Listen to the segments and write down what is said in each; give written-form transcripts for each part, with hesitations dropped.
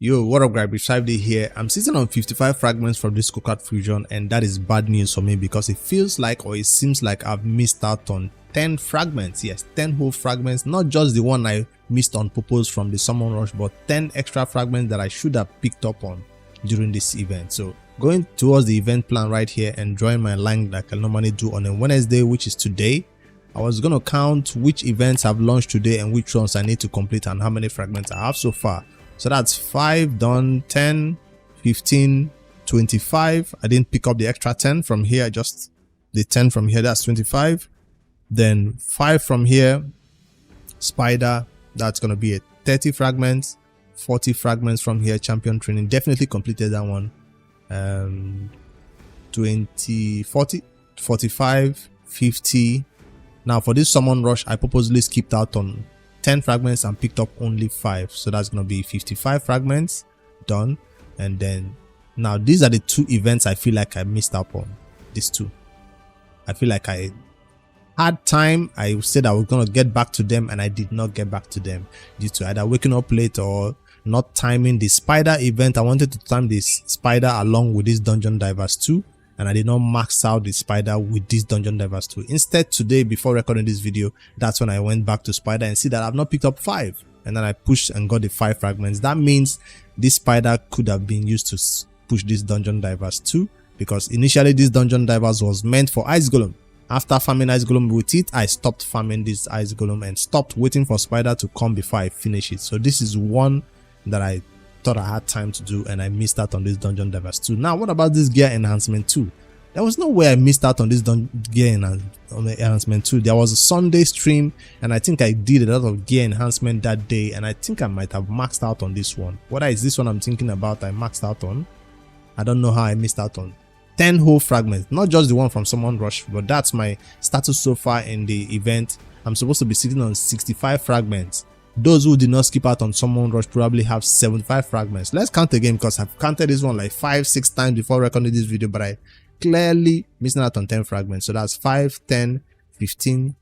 Yo, what up guys, Rich5D here. I'm sitting on 55 fragments from this Krokhad Fusion, and that is bad news for me because it feels like, or it seems like, I've missed out on 10 fragments. Yes, 10 whole fragments, not just the one I missed on purpose from the summon rush, but 10 extra fragments that I should have picked up on during this event. So going towards the event plan right here and drawing my line like I normally do on a Wednesday, which is today, I was going to count which events have launched today and which ones I need to complete and how many fragments I have so far. So that's 5 done, 10, 15, 25. I didn't pick up the extra 10 from here, just the 10 from here, that's 25. Then 5 from here, spider, that's going to be a 30 fragments, 40 fragments from here, champion training, definitely completed that one. 20, 40, 45, 50. Now for this summon rush, I purposely skipped out on 10 fragments and picked up only 5, so that's going to be 55 fragments done. And then now these are the 2 events I feel like I missed out on. These 2, I feel like I had time. I said I was going to get back to them and I did not get back to them due to either waking up late or not timing the spider event. I wanted to time this spider along with this dungeon divers 2, and I did not max out the spider with this dungeon divers 2. Instead, today, before recording this video, that's when I went back to spider and see that I've not picked up 5, and then I pushed and got the 5 fragments. That means this spider could have been used to push this dungeon divers 2, because initially this dungeon divers was meant for ice golem. After farming ice golem with it, I stopped farming this ice golem and stopped waiting for spider to come before I finish it. So this is one that I thought I had time to do and I missed out on this dungeon divers 2. Now what about this gear enhancement 2? There was no way I missed out on this gear enhancement 2. There was a Sunday stream and I think I did a lot of gear enhancement that day, and I think I might have maxed out on this one. Whether it's this one I'm thinking about I maxed out on, I don't know how I missed out on 10 whole fragments, not just the one from Summon Rush, but that's my status so far in the event. I'm supposed to be sitting on 65 fragments. Those who did not skip out on Summon Rush probably have 75 fragments. Let's count again because I've counted this one like 5-6 times before recording this video, but I clearly missing out on 10 fragments. So that's 5, 10, 15,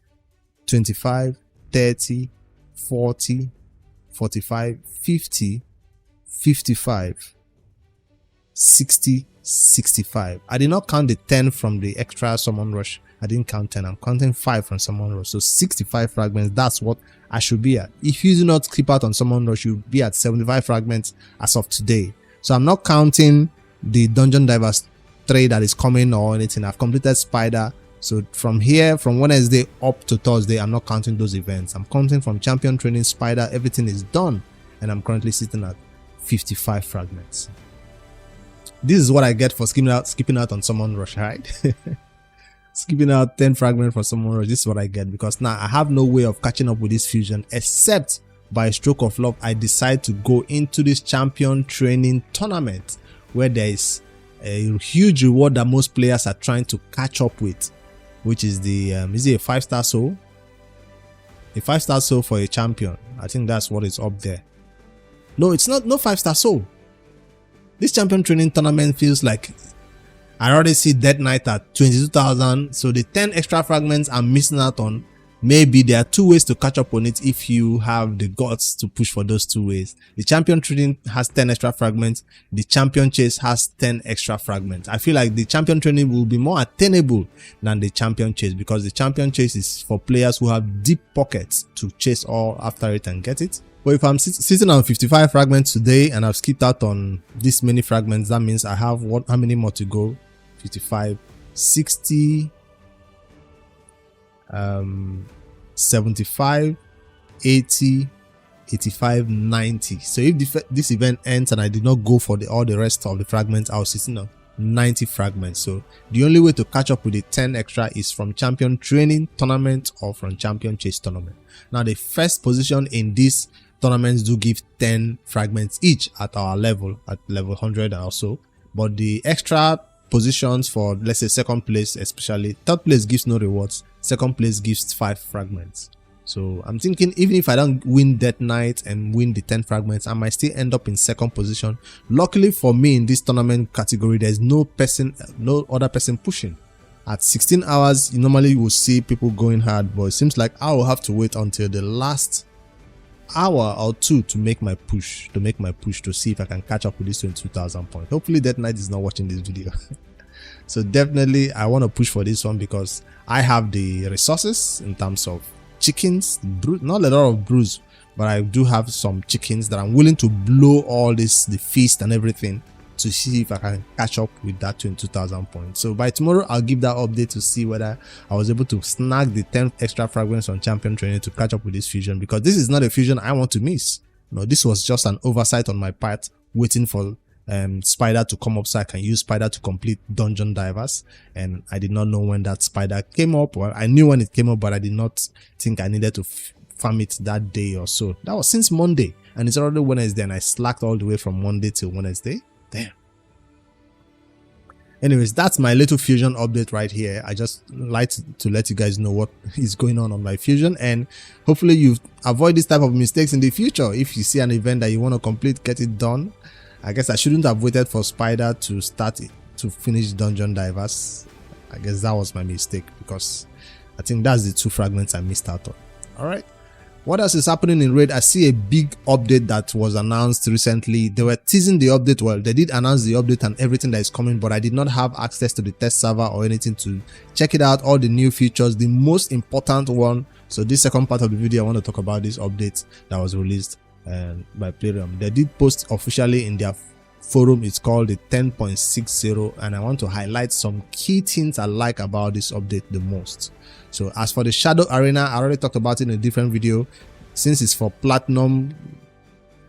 25, 30, 40, 45, 50, 55, 60, 65. I did not count the 10 from the extra summon rush. I didn't count 10. I'm counting 5 from summon rush. So 65 fragments. That's what I should be at. If you do not skip out on summon rush, you'll be at 75 fragments as of today. So I'm not counting the dungeon divers 3 that is coming or anything. I've completed spider. So from here, from Wednesday up to Thursday, I'm not counting those events. I'm counting from champion training, spider. Everything is done, and I'm currently sitting at 55 fragments. This is what I get for skipping out on summon rush, right? Skipping out 10 fragments for summon rush. This is what I get, because now I have no way of catching up with this fusion except by a stroke of luck. I decide to go into this champion training tournament where there is a huge reward that most players are trying to catch up with, which is the is it a 5-star soul? A 5-star soul for a champion. I think that's what is up there. No, it's not. No 5-star soul. This champion training tournament feels like I already see Dead Knight at 22,000. So the 10 extra fragments I'm missing out on, maybe there are 2 ways to catch up on it if you have the guts to push for those 2 ways. The champion training has 10 extra fragments. The champion chase has 10 extra fragments. I feel like the champion training will be more attainable than the champion chase, because the champion chase is for players who have deep pockets to chase all after it and get it. But if I'm sitting on 55 fragments today and I've skipped out on this many fragments, that means I have how many more to go? 55, 60, 75, 80, 85, 90. So if this event ends and I did not go for all the rest of the fragments, I was sitting on 90 fragments. So the only way to catch up with the 10 extra is from champion training tournament or from champion chase tournament. Now the first position in these tournaments do give 10 fragments each at our level, at level 100 and also, but the extra positions for, let's say, second place, especially third place, gives no rewards. Second place gives 5 fragments. So I'm thinking even if I don't win Death Knight and win the 10 fragments, I might still end up in second position. Luckily for me, in this tournament category, there's no other person pushing. At 16 hours, you normally will see people going hard, but it seems like I will have to wait until the last hour or two to make my push, to see if I can catch up with this 22,000 points. Hopefully Death Knight is not watching this video. So definitely I want to push for this one because I have the resources in terms of chickens, not a lot of brews, but I do have some chickens that I'm willing to blow all this, the feast and everything, to see if I can catch up with that 22,000 points. So by tomorrow I'll give that update to see whether I was able to snag the 10 extra fragments on champion training to catch up with this fusion, because this is not a fusion I want to miss. No, this was just an oversight on my part, waiting for spider to come up so I can use spider to complete dungeon divers, and I did not know when that spider came up. Well, I knew when it came up, but I did not think I needed to farm it that day or so. That was since Monday, and it's already Wednesday, and I slacked all the way from Monday till Wednesday. Damn. Anyways, that's my little fusion update right here. I just like to let you guys know what is going on my fusion, and hopefully you avoid this type of mistakes in the future. If you see an event that you want to complete, get it done. I guess I shouldn't have waited for spider to start it, to finish dungeon divers. I guess that was my mistake, because I think that's the 2 fragments I missed out on. All right, what else is happening in raid? I see a big update that was announced recently. They were teasing the update. Well, they did announce the update and everything that is coming, but I did not have access to the test server or anything to check it out, all the new features. The most important one, so this second part of the video, I want to talk about this update that was released by Playroom. They did post officially in their forum. It's called the 10.60, and I want to highlight some key things I like about this update the most. So as for the Shadow Arena, I already talked about it in a different video. Since it's for platinum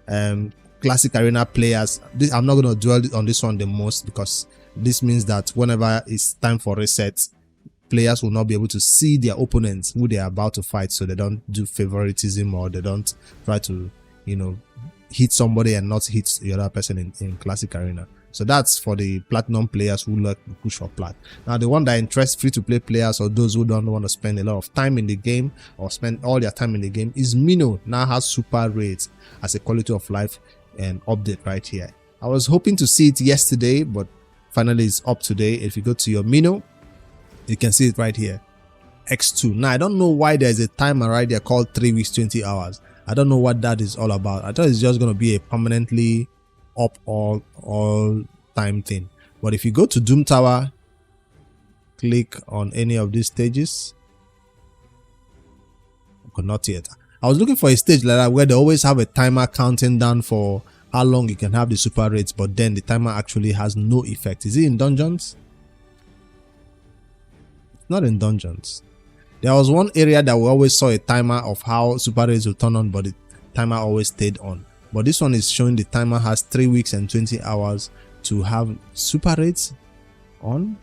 classic arena players, I'm not going to dwell on this one the most, because this means that whenever it's time for reset, players will not be able to see their opponents who they are about to fight, so they don't do favoritism, or they don't try to, you know, hit somebody and not hit the other person in classic arena. So that's for the platinum players who like to push for plat. Now the one that interests free-to-play players, or those who don't want to spend a lot of time in the game or spend all their time in the game, is Mino now has super raids as a quality of life and update right here. I was hoping to see it yesterday, but finally it's up today. If you go to your Mino, you can see it right here, X2. Now I don't know why there's a timer right there called 3 weeks 20 hours. I don't know what that is all about. I thought it's just going to be a permanently up all time thing. But if you go to Doom Tower, click on any of these stages. Okay, not yet. I was looking for a stage like that where they always have a timer counting down for how long you can have the super rates, but then the timer actually has no effect. Is it in dungeons? It's not in dungeons. There was one area that we always saw a timer of how super rates will turn on, but the timer always stayed on. But this one is showing the timer has 3 weeks and 20 hours to have super rates on.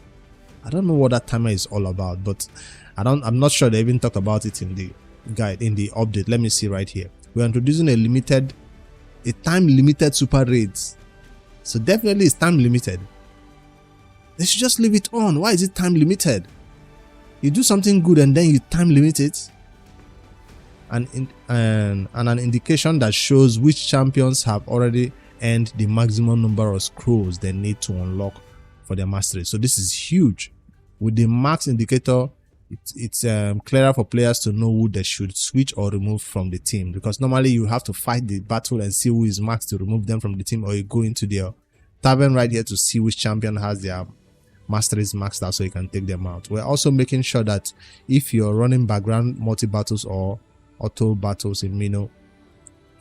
I don't know what that timer is all about, but I'm not sure they even talked about it in the guide, in the update. Let me see right here. We're introducing a time limited super rates. So definitely it's time limited. They should just leave it on. Why is it time limited? You do something good and then you time limit it, and an indication that shows which champions have already earned the maximum number of scrolls they need to unlock for their mastery. So this is huge. With the max indicator, it's clearer for players to know who they should switch or remove from the team, because normally you have to fight the battle and see who is max to remove them from the team, or you go into their tavern right here to see which champion has their masteries maxed out so you can take them out. We're also making sure that if you're running background multi-battles or auto battles in Mino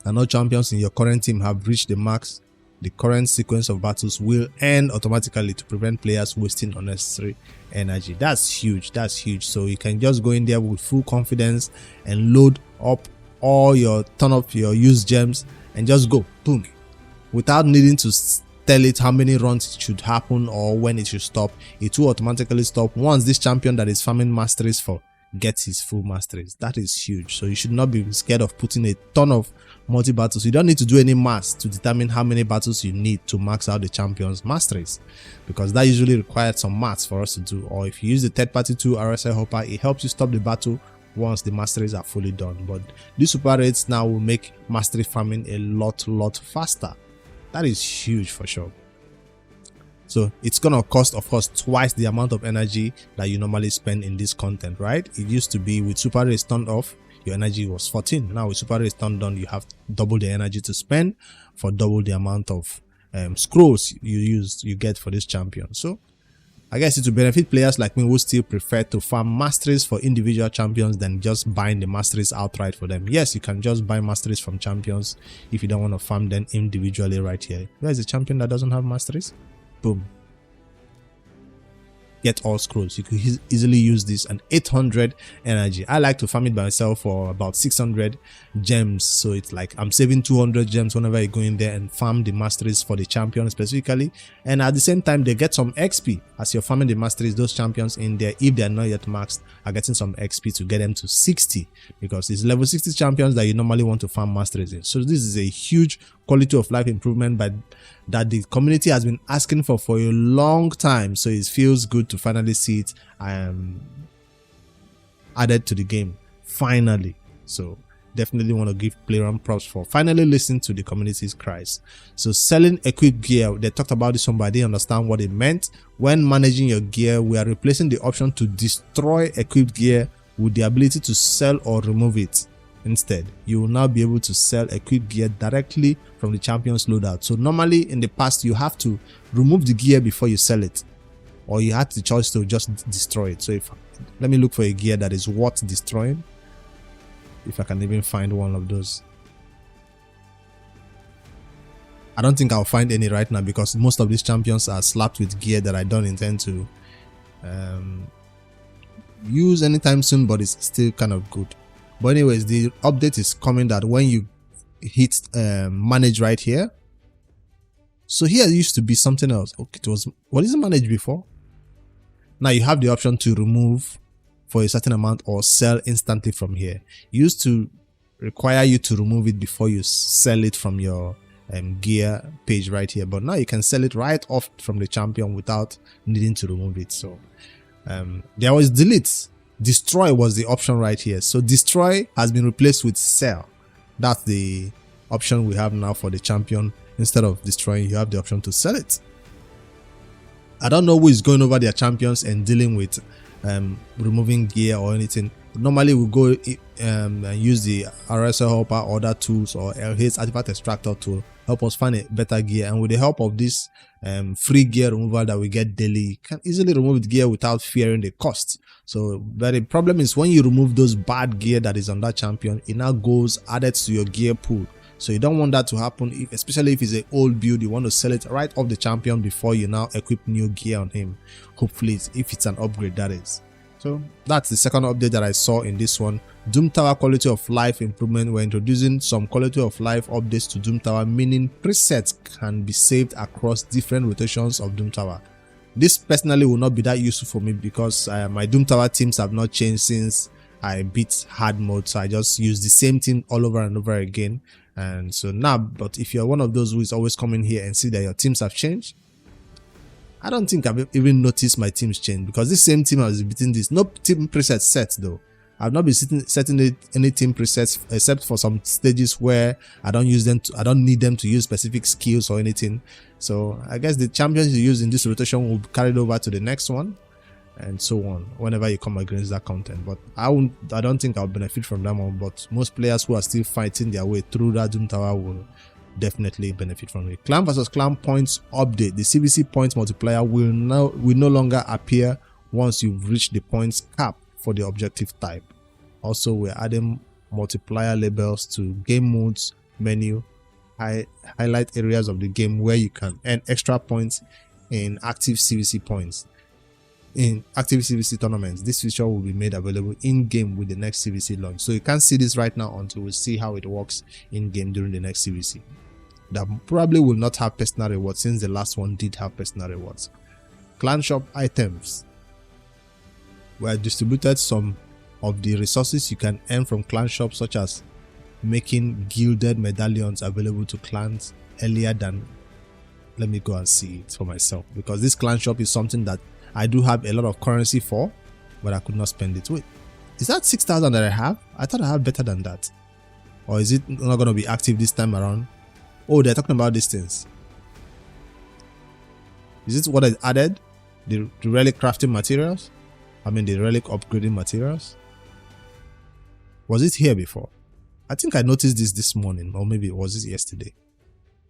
and all champions in your current team have reached the max, the current sequence of battles will end automatically to prevent players wasting unnecessary energy. That's huge. That's huge. So you can just go in there with full confidence and load up all your, turn up your used gems and just go boom, without needing to tell it how many runs it should happen or when it should stop. It will automatically stop once this champion that is farming masteries for gets his full masteries. That is huge. So you should not be scared of putting a ton of multi battles. You don't need to do any maths to determine how many battles you need to max out the champion's masteries, because that usually requires some maths for us to do. Or if you use the third-party tool RSI Hopper, it helps you stop the battle once the masteries are fully done. But these super rates now will make mastery farming a lot faster. That is huge for sure. So it's gonna cost, of course, twice the amount of energy that you normally spend in this content, right? It used to be with super race turned off, your energy was 14. Now with super race turned on, you have double the energy to spend for double the amount of scrolls you get for this champion. So I guess it will benefit players like me who still prefer to farm masteries for individual champions than just buying the masteries outright for them. Yes, you can just buy masteries from champions if you don't want to farm them individually right here. Where's a champion that doesn't have masteries? Boom. Get all scrolls. You could easily use this, and 800 energy. I like to farm it by myself for about 600 gems, so it's like I'm saving 200 gems whenever I go in there and farm the masteries for the champion specifically, and at the same time they get some XP as you're farming the masteries. Those champions in there, if they are not yet maxed, are getting some XP to get them to 60, because it's level 60 champions that you normally want to farm masteries in. So this is a huge quality of life improvement that the community has been asking for a long time. So it feels good to finally see it added to the game finally. So definitely want to give Playground props for finally listening to the community's cries. So selling equipped gear, they talked about this one, but I didn't understand what it meant. When managing your gear, we are replacing the option to destroy equipped gear with the ability to sell or remove it. Instead, you will now be able to sell equipped gear directly from the champion's loadout. So normally in the past, you have to remove the gear before you sell it, or you had the choice to just destroy it. So let me look for a gear that is worth destroying, if I can even find one of those. I don't think I'll find any right now, because most of these champions are slapped with gear that I don't intend to use anytime soon, but it's still kind of good. But anyways, the update is coming that when you hit manage right here, so here it used to be something else. Okay, it was, what is it managed before? Now you have the option to remove for a certain amount or sell instantly from here. It used to require you to remove it before you sell it from your gear page right here, but now you can sell it right off from the champion without needing to remove it. So there was delete. Destroy was the option right here. So destroy has been replaced with sell. That's the option we have now for the champion. Instead of destroying, you have the option to sell it. I don't know who is going over their champions and dealing with removing gear or anything. Normally we go and use the RSL helper, other tools, or LH's artifact extractor to help us find a better gear, and with the help of this free gear removal that we get daily, you can easily remove the gear without fearing the cost. So but the problem is when you remove those bad gear that is on that champion, it now goes added to your gear pool. So you don't want that to happen, especially if it's an old build. You want to sell it right off the champion before you now equip new gear on him. Hopefully, if it's an upgrade, that is. So that's the second update that I saw in this one. Doom Tower quality of life improvement. We're introducing some quality of life updates to Doom Tower, meaning presets can be saved across different rotations of Doom Tower. This personally will not be that useful for me, because my Doom Tower teams have not changed since I beat hard mode, so I just use the same team all over and over again. And so now, but if you're one of those who is always coming here and see that your teams have changed, I don't think I've even noticed my teams change, because this same team has been beating this. No team preset set though. I've not been setting any team presets except for some stages where I don't use them I don't need them to use specific skills or anything. So I guess the champions you use in this rotation will be carried over to the next one, and so on whenever you come against that content. But I don't think I'll benefit from that one, but most players who are still fighting their way through that Doom Tower will definitely benefit from it. Clan versus clan points update. The CVC points multiplier will no longer appear once you've reached the points cap for the objective type. Also, we're adding multiplier labels to game modes menu. Highlight areas of the game where you can earn extra points in active CVC points. In active CVC tournaments, this feature will be made available in-game with the next CVC launch. So you can't see this right now until we see how it works in-game during the next CVC. That probably will not have personal rewards, since the last one did have personal rewards. Clan shop items. We have distributed some of the resources you can earn from clan shops, such as making gilded medallions available to clans earlier than... Let me go and see it for myself, because this clan shop is something that I do have a lot of currency for, but I could not spend it with. Is that 6,000 that I have? I thought I had better than that. Or is it not going to be active this time around? Oh, they're talking about these things. Is it what I added? The relic crafting materials? I mean the relic upgrading materials? Was it here before? I think I noticed this morning, or maybe it was yesterday.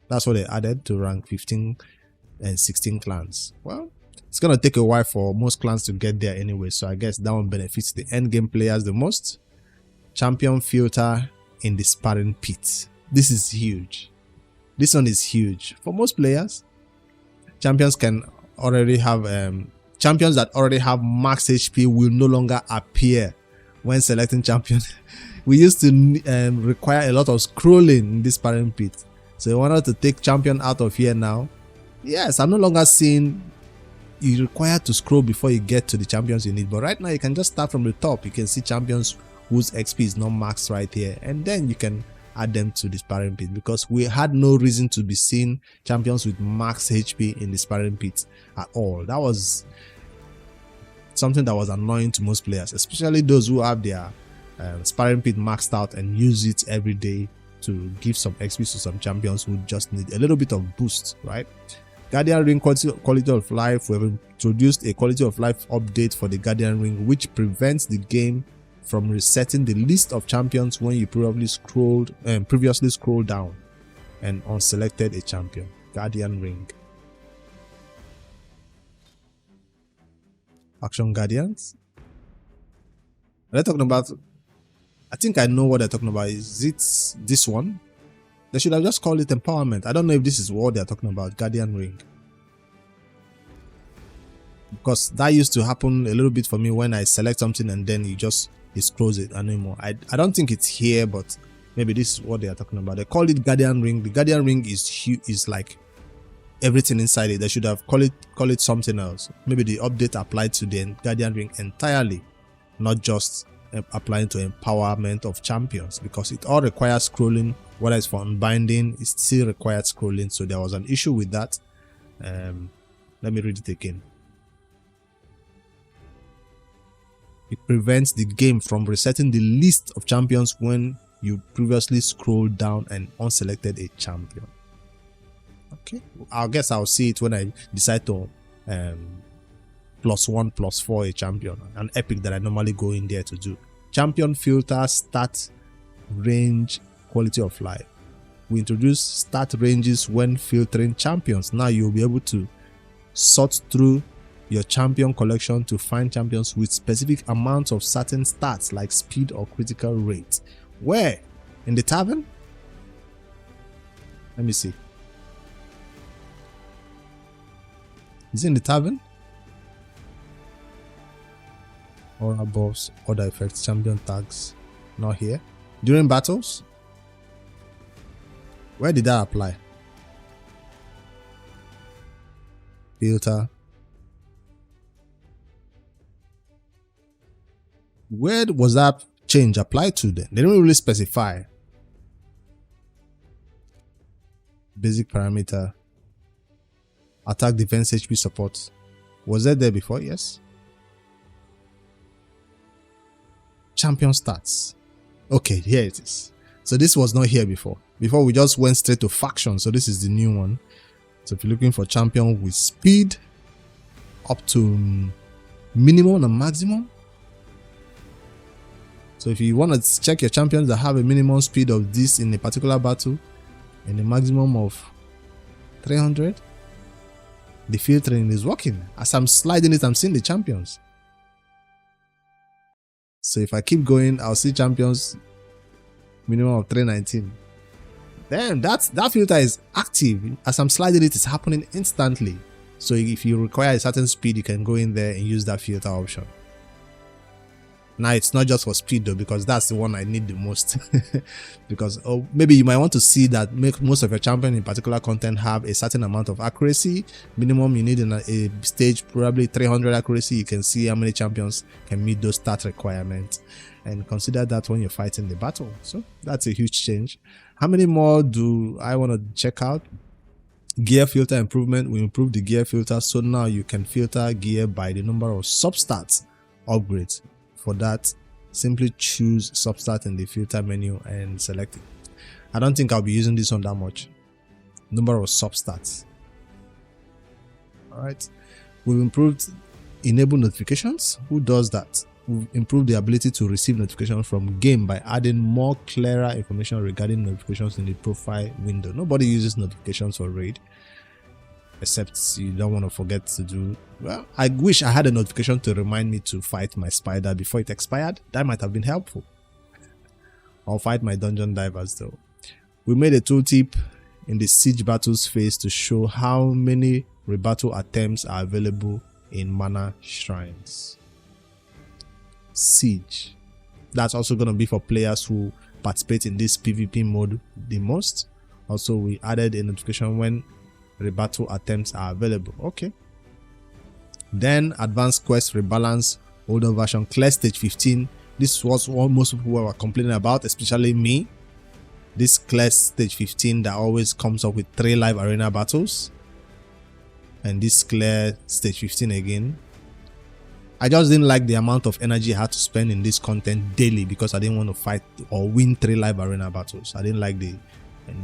That's what they added to rank 15 and 16 clans. Well, it's gonna take a while for most clans to get there anyway, so I guess that one benefits the end game players the most. Champion filter in the sparring pit. This is huge. This one is huge for most players. Champions can already have champions that already have max HP will no longer appear when selecting champions. We used to require a lot of scrolling in this sparring pit, so I wanted to take champion out of here now. Yes, I'm no longer seeing you require to scroll before you get to the champions you need, but right now you can just start from the top. You can see champions whose XP is not maxed right here, and then you can add them to the sparring pit, because we had no reason to be seeing champions with max HP in the sparring pit at all. That was something that was annoying to most players, especially those who have their sparring pit maxed out and use it every day to give some XP to some champions who just need a little bit of boost, right? Guardian Ring quality of life. We have introduced a quality of life update for the Guardian Ring, which prevents the game from resetting the list of champions when you previously scrolled down and unselected a champion. Guardian Ring. Action Guardians. They're talking about, I think I know what they're talking about. Is it this one? They should have just called it empowerment. I don't know if this is what they're talking about. Guardian Ring. Because that used to happen a little bit for me when I select something and then it scrolls it anymore. I don't think it's here, but maybe this is what they are talking about. They call it Guardian Ring. The Guardian Ring is like everything inside it. They should have call it something else. Maybe the update applied to the Guardian Ring entirely, not just applying to empowerment of champions, because it all requires scrolling. Whether it's for unbinding, it still required scrolling. So there was an issue with that. Let me read it again. It prevents the game from resetting the list of champions when you previously scrolled down and unselected a champion. Okay, I guess I'll see it when I decide to +1/+4 a champion, an epic that I normally go in there to do. Champion filter, stat range, quality of life. We introduce stat ranges when filtering champions. Now you'll be able to sort through your champion collection to find champions with specific amounts of certain stats like speed or critical rate. Where? In the tavern? Let me see. Is it in the tavern? Aura buffs, other effects, champion tags. Not here. During battles? Where did that apply? Filter. Where was that change applied to then? They don't really specify. Basic parameter. Attack, defense, HP, support. Was that there before? Yes. Champion stats. Okay, here it is. So this was not here before. Before we just went straight to faction. So this is the new one. So if you're looking for champion with speed up to minimum and maximum. So if you want to check your champions that have a minimum speed of this in a particular battle and a maximum of 300, the filtering is working. As I'm sliding it, I'm seeing the champions. So if I keep going, I'll see champions minimum of 319. Then that filter is active. As I'm sliding it, it's happening instantly. So if you require a certain speed, you can go in there and use that filter option. Now it's not just for speed though, because that's the one I need the most. Because maybe you might want to see that most of your champion in particular content have a certain amount of accuracy. Minimum you need in a stage probably 300 accuracy. You can see how many champions can meet those stat requirements, and consider that when you're fighting the battle. So that's a huge change. How many more do I want to check out? Gear filter improvement. We improved the gear filter, so now you can filter gear by the number of substats upgrades. For that, simply choose substat in the filter menu and select it. I don't think I'll be using this one that much. Number of substats. All right, we've improved enable notifications. Who does that? We've improved the ability to receive notifications from game by adding more clearer information regarding notifications in the profile window. Nobody uses notifications for raid, except you don't want to forget to do. Well, I wish I had a notification to remind me to fight my spider before it expired. That might have been helpful. I'll fight my dungeon divers though. We made a tooltip in the siege battles phase to show how many rebuttal attempts are available in mana shrines. Siege. That's also going to be for players who participate in this PvP mode the most. Also, we added a notification when rebuttal attempts are available. Okay. Then advanced quest rebalance older version clear stage 15. This was what most people were complaining about, especially me. This clear stage 15 that always comes up with 3 live arena battles. And this clear stage 15 again. I just didn't like the amount of energy I had to spend in this content daily because I didn't want to fight or win 3 live arena battles. I didn't like the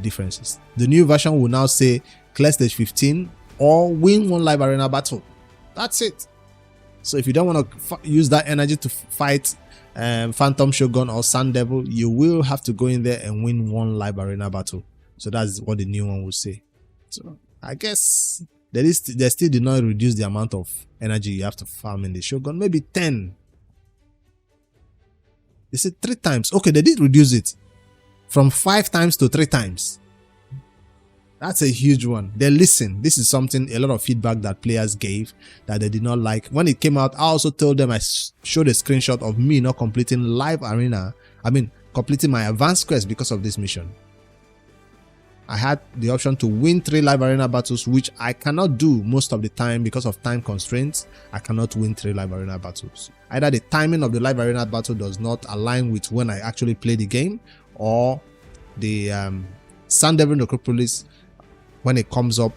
differences. The new version will now say clear stage 15 or win 1 live arena battle. That's it. So if you don't want to use that energy to fight Phantom Shogun or Sun Devil, you will have to go in there and win 1 live arena battle. So that's what the new one will say. So I guess they still did not reduce the amount of energy you have to farm in the Shogun. Maybe 10. They said 3 times. Okay, they did reduce it from 5 times to 3 times. That's a huge one. They listen. This is something, a lot of feedback that players gave that they did not like. When it came out, I also told them, I showed a screenshot of me not completing live arena. Completing my advanced quest because of this mission. I had the option to win 3 live arena battles, which I cannot do most of the time because of time constraints. I cannot win 3 live arena battles. Either the timing of the live arena battle does not align with when I actually play the game, or the Sun Devil Necropolis, when it comes up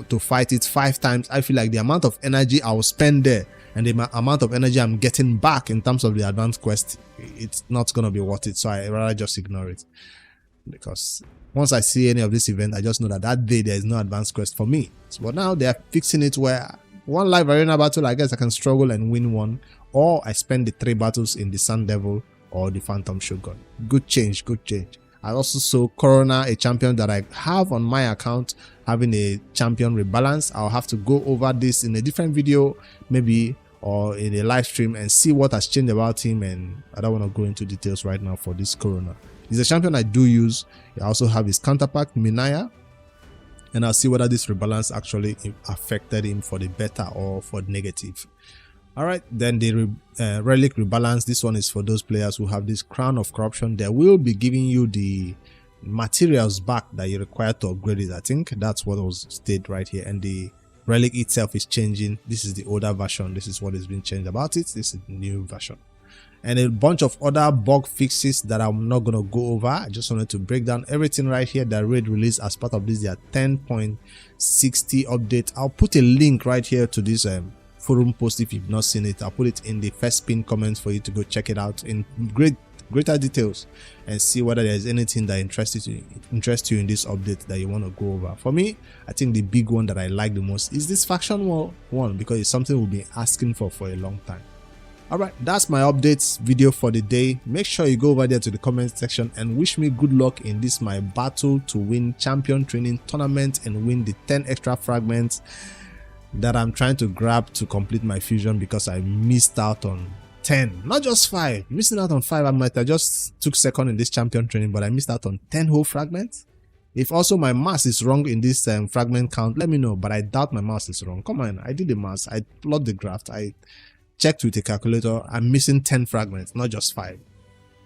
to fight it 5 times, I feel like the amount of energy I will spend there and the amount of energy I'm getting back in terms of the advanced quest, it's not going to be worth it. So I rather just ignore it, because once I see any of this event, I just know that that day there is no advanced quest for me. So, but now they are fixing it where 1 live arena battle, I guess I can struggle and win 1, or I spend the 3 battles in the Sun Devil or the Phantom Shogun. Good change, good change. I also saw Corona, a champion that I have on my account, having a champion rebalance. I'll have to go over this in a different video, maybe, or in a live stream, and see what has changed about him. And I don't want to go into details right now for this Corona. He's a champion I do use. I also have his counterpart, Minotaur, and I'll see whether this rebalance actually affected him for the better or for the negative. Alright, then the relic rebalance. This one is for those players who have this Crown of Corruption. They will be giving you the materials back that you require to upgrade it. I think that's what was stated right here. And the relic itself is changing. This is the older version. This is what has been changed about it. This is the new version. And a bunch of other bug fixes that I'm not going to go over. I just wanted to break down everything right here that Raid released as part of this, their 10.60 update. I'll put a link right here to this forum post if you've not seen it. I'll put it in the first pinned comments for you to go check it out in greater details and see whether there's anything that interests you in this update that you want to go over. For me, I think the big one that I like the most is this faction war one, because it's something we'll be asking for a long time. Alright, that's my updates video for the day. Make sure you go over there to the comment section and wish me good luck in this my battle to win champion training tournament and win the 10 extra fragments that I'm trying to grab to complete my fusion, because I missed out on 10, not just 5. Missing out on 5, I just took second in this champion training, but I missed out on 10 whole fragments. If also my math is wrong in this fragment count, let me know, but I doubt my math is wrong. Come on, I did the math, I plot the graph, I checked with a calculator. I'm missing 10 fragments, not just 5,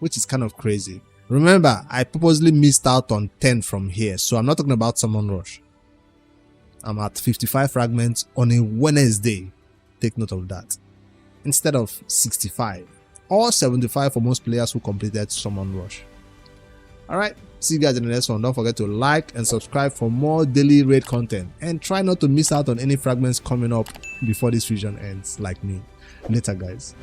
which is kind of crazy. Remember, I purposely missed out on 10 from here, so I'm not talking about summon rush. I'm at 55 fragments on a Wednesday. Take note of that. Instead of 65 or 75 for most players who completed summon rush. Alright, see you guys in the next one. Don't forget to like and subscribe for more daily raid content, and try not to miss out on any fragments coming up before this fusion ends like me. Later guys.